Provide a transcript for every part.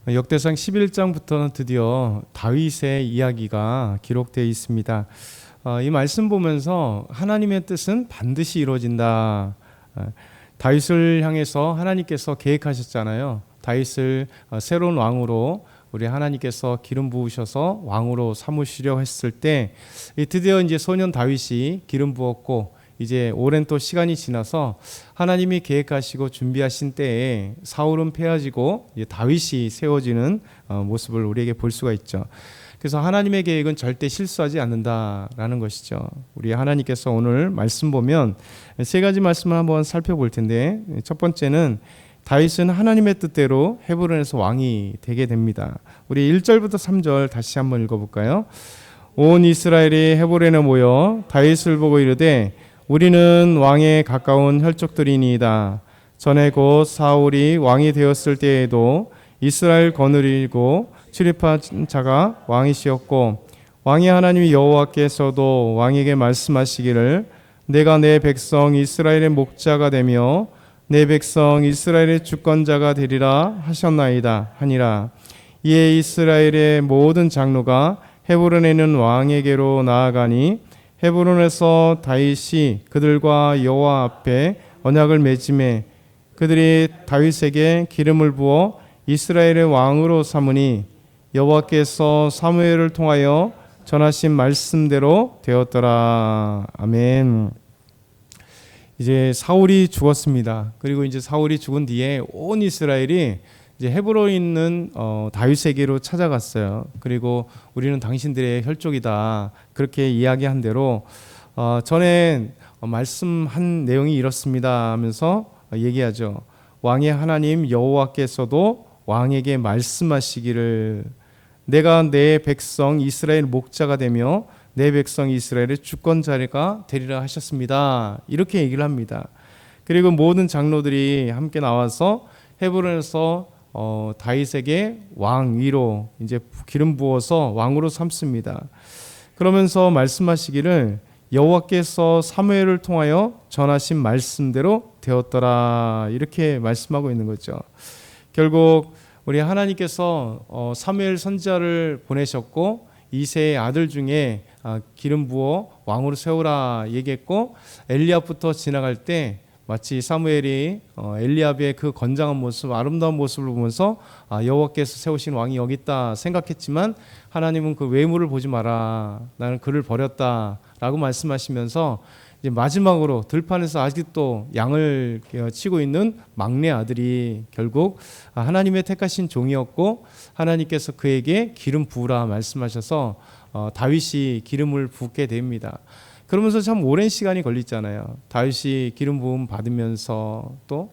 역대상 11장부터는 드디어 다윗의 이야기가 기록되어 있습니다. 이 말씀 보면서 하나님의 뜻은 반드시 이루어진다. 다윗을 향해서 하나님께서 계획하셨잖아요. 다윗을 새로운 왕으로 우리 하나님께서 기름 부으셔서 왕으로 삼으시려 했을 때 드디어 이제 소년 다윗이 기름 부었고 이제 오랜 또 시간이 지나서 하나님이 계획하시고 준비하신 때에 사울은 패해지고 다윗이 세워지는 모습을 우리에게 볼 수가 있죠. 그래서 하나님의 계획은 절대 실수하지 않는다라는 것이죠. 우리 하나님께서 오늘 말씀 보면 세 가지 말씀을 한번 살펴볼 텐데, 첫 번째는 다윗은 하나님의 뜻대로 헤브론에서 왕이 되게 됩니다. 우리 1절부터 3절 다시 한번 읽어볼까요? 온 이스라엘이 헤브론에 모여 다윗을 보고 이르되 우리는 왕에 가까운 혈족들이니이다. 전에 곧 사울이 왕이 되었을 때에도 이스라엘 거느리고 출입한 자가 왕이시었고 왕이 하나님 여호와께서도 왕에게 말씀하시기를 내가 내 백성 이스라엘의 목자가 되며 내 백성 이스라엘의 주권자가 되리라 하셨나이다 하니라. 이에 이스라엘의 모든 장로가 헤브론에 있는 왕에게로 나아가니 헤브론에서 다윗이 그들과 여호와 앞에 언약을 맺음에 그들이 다윗에게 기름을 부어 이스라엘의 왕으로 삼으니 여호와께서 사무엘을 통하여 전하신 말씀대로 되었더라. 아멘. 이제 사울이 죽었습니다. 그리고 이제 사울이 죽은 뒤에 온 이스라엘이 이제 헤브론에 있는 다윗에게로 찾아갔어요. 그리고 우리는 당신들의 혈족이다. 그렇게 이야기한 대로 전에 말씀한 내용이 이렇습니다 하면서 얘기하죠. 왕의 하나님 여호와께서도 왕에게 말씀하시기를 내가 내 백성 이스라엘 목자가 되며 내 백성 이스라엘의 주권자가 되리라 하셨습니다. 이렇게 얘기를 합니다. 그리고 모든 장로들이 함께 나와서 헤브론에서 다윗에게 왕 위로 이제 기름 부어서 왕으로 삼습니다. 그러면서 말씀하시기를 여호와께서 사무엘을 통하여 전하신 말씀대로 되었더라. 이렇게 말씀하고 있는 거죠. 결국 우리 하나님께서 사무엘 선지자를 보내셨고 이새의 아들 중에 기름 부어 왕으로 세우라 얘기했고 엘리압부터 지나갈 때 마치 사무엘이 엘리압의 그 건장한 모습, 아름다운 모습을 보면서 여호와께서 세우신 왕이 여기 있다 생각했지만 하나님은 그 외모를 보지 마라. 나는 그를 버렸다라고 말씀하시면서 이제 마지막으로 들판에서 아직도 양을 치고 있는 막내 아들이 결국 하나님의 택하신 종이었고 하나님께서 그에게 기름 부으라 말씀하셔서 다윗이 기름을 붓게 됩니다. 그러면서 참 오랜 시간이 걸리잖아요. 다윗이 기름 부음 받으면서 또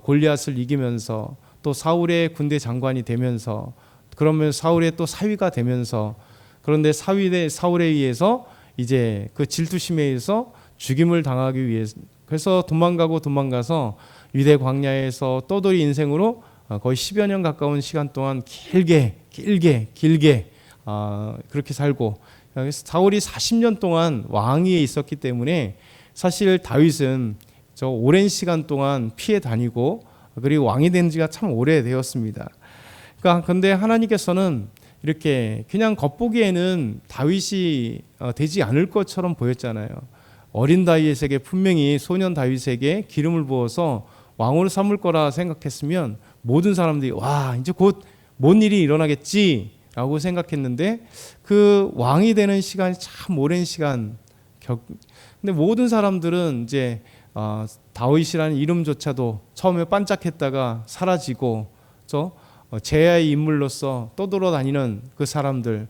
골리앗을 이기면서 또 사울의 군대 장관이 되면서 그러면 사울의 또 사위가 되면서 그런데 사울에 의해서 이제 그 질투심에 의해서 죽임을 당하기 위해서 그래서 도망가서 유대 광야에서 떠돌이 인생으로 거의 10여 년 가까운 시간 동안 길게 그렇게 살고 사울이 40년 동안 왕위에 있었기 때문에 사실 다윗은 저 오랜 시간 동안 피해 다니고 그리고 왕이 된 지가 참 오래되었습니다. 그러니까 근데 하나님께서는 이렇게 그냥 겉보기에는 다윗이 되지 않을 것처럼 보였잖아요. 어린 다윗에게 분명히 소년 다윗에게 기름을 부어서 왕으로 삼을 거라 생각했으면 모든 사람들이 와 이제 곧 뭔 일이 일어나겠지 라고 생각했는데 그 왕이 되는 시간이 참 오랜 시간 근데 모든 사람들은 이제 다윗이라는 이름조차도 처음에 반짝했다가 사라지고 제야의 인물로서 떠돌아다니는 그 사람들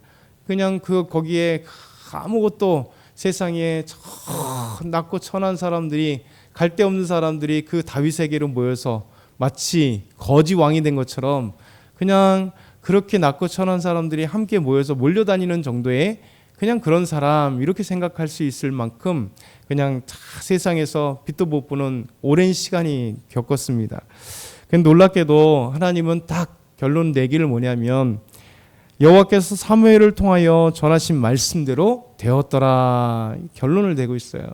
그냥 거기에 아무것도 세상에 낮고 천한 사람들이 갈데없는 사람들이 그 다윗에게로 모여서 마치 거지 왕이 된 것처럼 그냥 그렇게 낮고 천한 사람들이 함께 모여서 몰려다니는 정도의 그냥 그런 사람 이렇게 생각할 수 있을 만큼 그냥 세상에서 빛도 못 보는 오랜 시간이 겪었습니다. 근데 놀랍게도 하나님은 딱 결론 내기를 뭐냐면 여호와께서 사무엘을 통하여 전하신 말씀대로 되었더라 결론을 내고 있어요.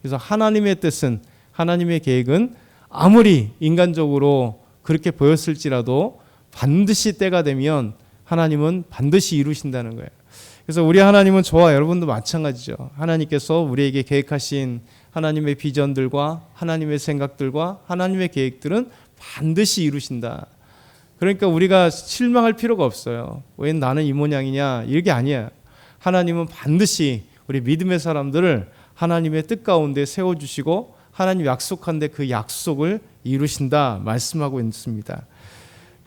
그래서 하나님의 뜻은 하나님의 계획은 아무리 인간적으로 그렇게 보였을지라도 반드시 때가 되면 하나님은 반드시 이루신다는 거예요. 그래서 우리 하나님은 저와 여러분도 마찬가지죠. 하나님께서 우리에게 계획하신 하나님의 비전들과 하나님의 생각들과 하나님의 계획들은 반드시 이루신다. 그러니까 우리가 실망할 필요가 없어요. 왜 나는 이 모양이냐, 이게 아니야. 하나님은 반드시 우리 믿음의 사람들을 하나님의 뜻 가운데 세워주시고 하나님 약속한 데 그 약속을 이루신다 말씀하고 있습니다.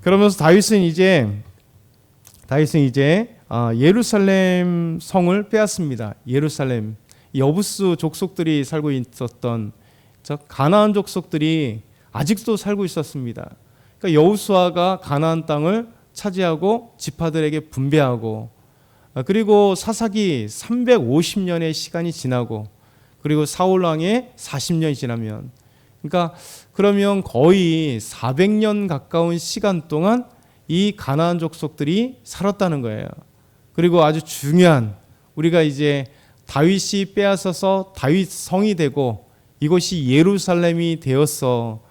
그러면서 다윗은 이제 예루살렘 성을 빼앗습니다. 예루살렘, 여부스 족속들이 살고 있었던 가나안 족속들이 아직도 살고 있었습니다. 그러니까 여호수아가 가나안 땅을 차지하고 지파들에게 분배하고, 그리고 사사기 350년의 시간이 지나고, 그리고 사울 왕의 40년이 지나면, 그러니까 그러면 거의 400년 가까운 시간 동안 이 가나안 족속들이 살았다는 거예요. 그리고 아주 중요한, 우리가 이제 다윗이 빼앗아서 다윗 성이 되고 이곳이 예루살렘이 되었어.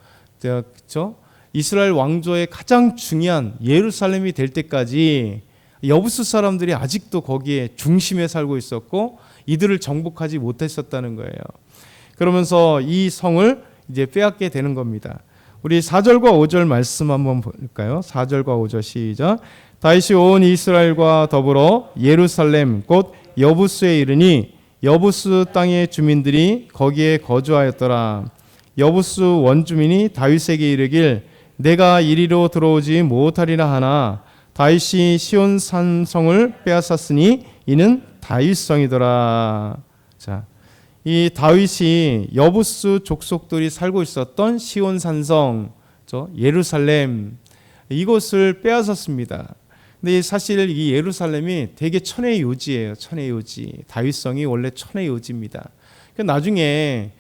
그렇죠? 이스라엘 왕조의 가장 중요한 예루살렘이 될 때까지 여부스 사람들이 아직도 거기에 중심에 살고 있었고 이들을 정복하지 못했었다는 거예요. 그러면서 이 성을 이제 빼앗게 되는 겁니다. 우리 4절과 5절 말씀 한번 볼까요? 4절과 5절 시작. 다윗이 온 이스라엘과 더불어 예루살렘 곧 여부스에 이르니 여부스 땅의 주민들이 거기에 거주하였더라. 여부스 원주민이 다윗에게 이르길 내가 이리로 들어오지 못하리라 하나 다윗이 시온 산성을 빼앗았으니 이는 다윗성이더라. 자, 이 다윗이 여부스 족속들이 살고 있었던 시온 산성, 예루살렘, 이곳을 빼앗았습니다. 근데 사실 이 예루살렘이 되게 천의 요지예요. 천의 요지. 다윗성이 원래 천의 요지입니다. 나중에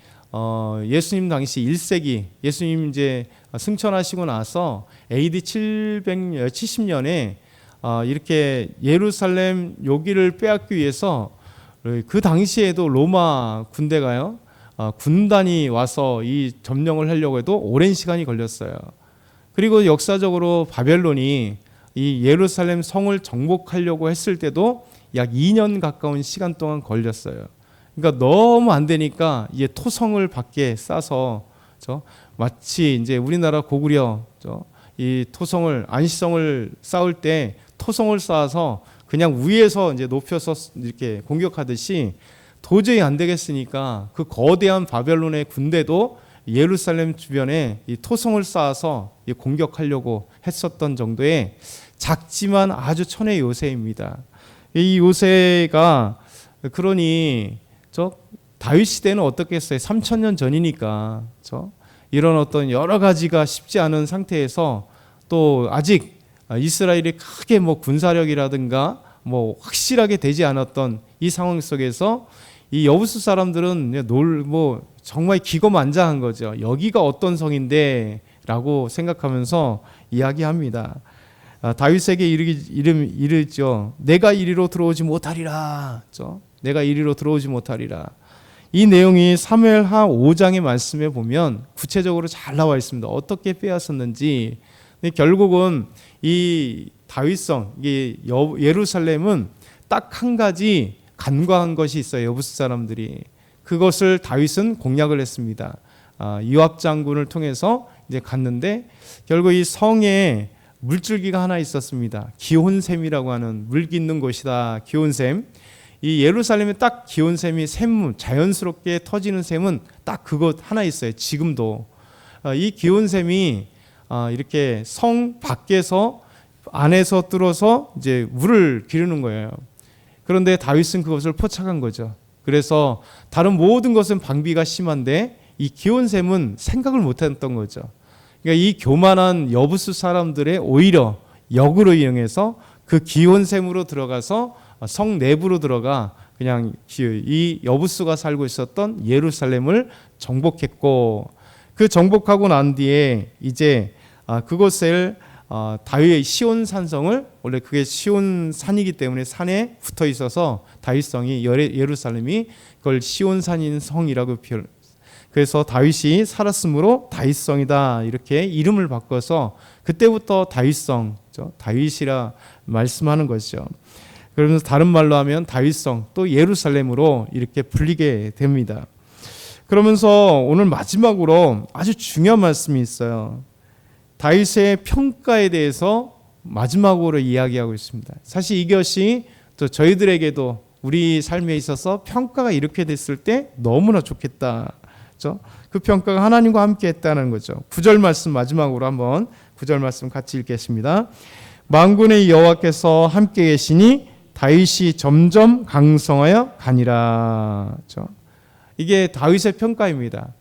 예수님 당시 1세기 예수님 이제 승천하시고 나서 AD 770년에 이렇게 예루살렘 여기를 빼앗기 위해서 그 당시에도 로마 군대가요, 군단이 와서 이 점령을 하려고 해도 오랜 시간이 걸렸어요. 그리고 역사적으로 바벨론이 이 예루살렘 성을 정복하려고 했을 때도 약 2년 가까운 시간 동안 걸렸어요. 그러니까 너무 안 되니까 이제 토성을 밖에 싸서 마치 이제 우리나라 고구려 이 토성을 안시성을 쌓을 때 토성을 쌓아서 그냥 위에서 이제 높여서 이렇게 공격하듯이 도저히 안 되겠으니까 그 거대한 바벨론의 군대도 예루살렘 주변에 이 토성을 쌓아서 공격하려고 했었던 정도의 작지만 아주 천의 요새입니다. 이 요새가 그러니 다윗 시대는 어떻겠어요? 3000년 전이니까 이런 어떤 여러 가지가 쉽지 않은 상태에서 또 아직 이스라엘이 크게 뭐 군사력이라든가 뭐 확실하게 되지 않았던 이 상황 속에서 이 여부스 사람들은 뭐 정말 기고만장한 거죠. 여기가 어떤 성인데라고 생각하면서 이야기합니다. 다윗에게 이르죠. 내가 이리로 들어오지 못하리라. 내가 이리로 들어오지 못하리라. 이 내용이 사무엘하 5장의 말씀에 보면 구체적으로 잘 나와 있습니다. 어떻게 빼앗았는지. 결국은 이 다윗성, 예루살렘은 딱 한 가지 간과한 것이 있어요. 여부스 사람들이. 그것을 다윗은 공략을 했습니다. 요압 장군을 통해서 이제 갔는데 결국 이 성에 물줄기가 하나 있었습니다. 기온샘이라고 하는 물기 있는 곳이다. 기온샘. 이 예루살렘에 딱 기온샘이 자연스럽게 터지는 샘은 딱 그것 하나 있어요. 지금도 이 기온샘이 이렇게 성 밖에서 안에서 뚫어서 이제 물을 기르는 거예요. 그런데 다윗은 그것을 포착한 거죠. 그래서 다른 모든 것은 방비가 심한데 이 기온샘은 생각을 못했던 거죠. 그러니까 이 교만한 여부스 사람들의 오히려 역으로 이용해서 그 기온샘으로 들어가서 성 내부로 들어가 그냥 이 여부스가 살고 있었던 예루살렘을 정복했고, 그 정복하고 난 뒤에 이제 그곳을 다윗의 시온 산성을, 원래 그게 시온 산이기 때문에 산에 붙어 있어서 다윗성이 예루살렘이 그걸 시온 산인 성이라고 표현. 그래서 다윗이 살았으므로 다윗성이다 이렇게 이름을 바꿔서 그때부터 다윗성, 다윗이라 말씀하는 것이죠. 그러면서 다른 말로 하면 다윗성 또 예루살렘으로 이렇게 불리게 됩니다. 그러면서 오늘 마지막으로 아주 중요한 말씀이 있어요. 다윗의 평가에 대해서 마지막으로 이야기하고 있습니다. 사실 이것이 또 저희들에게도 우리 삶에 있어서 평가가 이렇게 됐을 때 너무나 좋겠다. 그렇죠? 그 평가가 하나님과 함께 했다는 거죠. 9절 말씀 마지막으로 한번 9절 말씀 같이 읽겠습니다. 만군의 여호와께서 함께 계시니 다윗이 점점 강성하여 가니라. 그렇죠? 이게 다윗의 평가입니다.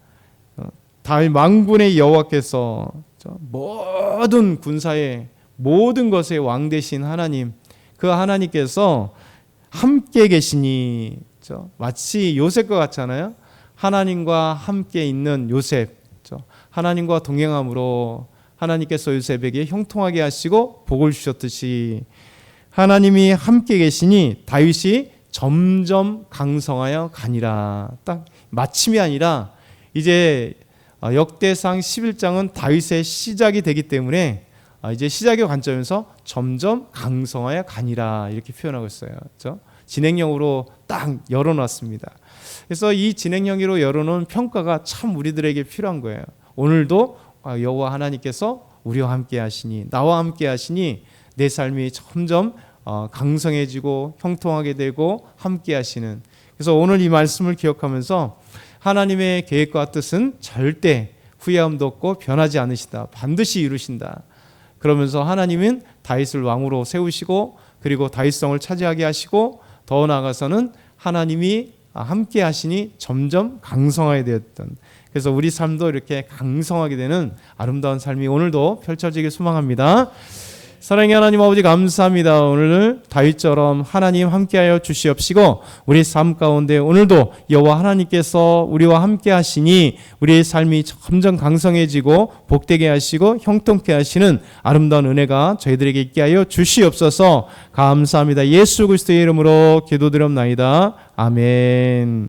다윗 만군의 여호와께서 모든 군사의 모든 것의 왕 되신 하나님, 그 하나님께서 함께 계시니, 마치 요셉과 같잖아요. 하나님과 함께 있는 요셉, 하나님과 동행함으로 하나님께서 요셉에게 형통하게 하시고 복을 주셨듯이 하나님이 함께 계시니 다윗이 점점 강성하여 가니라. 딱 마침이 아니라 이제 역대상 11장은 다윗의 시작이 되기 때문에 이제 시작의 관점에서 점점 강성하여 가니라 이렇게 표현하고 있어요. 그렇죠? 진행형으로 딱 열어놨습니다. 그래서 이 진행형으로 열어놓은 평가가 참 우리들에게 필요한 거예요. 오늘도 여호와 하나님께서 우리와 함께 하시니, 나와 함께 하시니 내 삶이 점점 강성해지고 형통하게 되고 함께 하시는. 그래서 오늘 이 말씀을 기억하면서 하나님의 계획과 뜻은 절대 후회함도 없고 변하지 않으시다. 반드시 이루신다. 그러면서 하나님은 다윗을 왕으로 세우시고 그리고 다윗성을 차지하게 하시고 더 나아가서는 하나님이 함께 하시니 점점 강성하게 되었던, 그래서 우리 삶도 이렇게 강성하게 되는 아름다운 삶이 오늘도 펼쳐지길 소망합니다. 사랑의 하나님 아버지 감사합니다. 오늘 다윗처럼 하나님 함께하여 주시옵시고 우리 삶 가운데 오늘도 여호와 하나님께서 우리와 함께 하시니 우리의 삶이 점점 강성해지고 복되게 하시고 형통케 하시는 아름다운 은혜가 저희들에게 있게 하여 주시옵소서. 감사합니다. 예수 그리스도의 이름으로 기도드렸나이다. 아멘.